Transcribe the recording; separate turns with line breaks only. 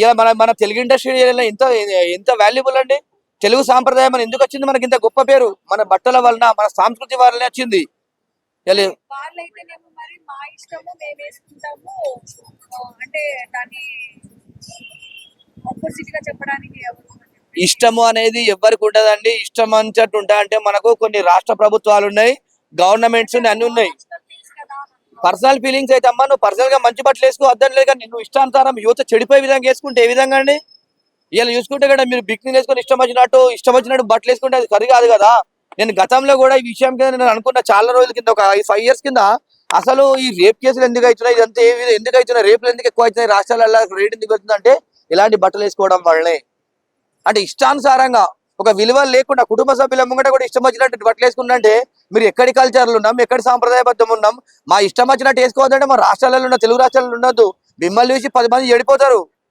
ఇలా మన మన తెలుగు ఇండస్ట్రీ ఎంత ఎంత వాల్యుబుల్ అండి. తెలుగు సాంప్రదాయం అని ఎందుకు వచ్చింది మనకి ఇంత గొప్ప పేరు? మన బట్టల వలన, మన సంస్కృతి వలనే వచ్చింది.
వాళ్ళైతేనేమో మరి మా ఇష్టము మేము వేసుకుంటాము అంటే దాన్ని ఆపోజిట్ గా చెప్పడానికి ఎవరు
ఇష్టము అనేది ఎవరికి ఉంటదండి. ఇష్టం అంచట్టు ఉంటా అంటే మనకు కొన్ని రాష్ట్ర ప్రభుత్వాలు ఉన్నాయి, గవర్నమెంట్స్ అన్ని ఉన్నాయి. పర్సనల్ ఫీలింగ్స్ అయితే అమ్మా నువ్వు పర్సనల్ గా మంచి బట్టలు వేసుకో అర్థం లేదు, కానీ నువ్వు ఇష్టానుసారం యువత చెడిపోయే విధంగా వేసుకుంటే ఏ విధంగా అండి? ఇలా చూసుకుంటే కదా మీరు బిక్ని వేసుకొని ఇష్టం వచ్చినట్టు బట్టలు వేసుకుంటే అది సరి కాదు కదా. నేను గతంలో కూడా ఈ విషయం కింద నేను అనుకున్న చాలా రోజుల కింద ఒక 5 years కింద అసలు ఈ రేప్ కేసులు ఎందుకు అవుతున్నాయి, ఇదంతా ఎందుకు అవుతున్నాయి, రేపులు ఎందుకు ఎక్కువ అవుతున్నాయి రాష్ట్రాలలో, రేట్ ఎందుకు అవుతుందంటే ఇలాంటి బట్టలు వేసుకోవడం వల్లనే. అంటే ఇష్టానుసారంగా ఒక విలువలు లేకుండా కుటుంబ సభ్యుల ముంగట కూడా ఇష్టం వచ్చినట్టు బట్టలు వేసుకున్నంటే మీరు ఎక్కడి కల్చర్లు ఉన్నాం, ఎక్కడి సాంప్రదాయబద్ధం ఉన్నాం? మా ఇష్టం వచ్చినట్టు వేసుకోవద్దంటే మా రాష్ట్రాలలో ఉన్న తెలుగు రాష్ట్రాలలో ఉండొద్దు. మిమ్మల్ని చూసి 10 మంది చెడిపోతారు.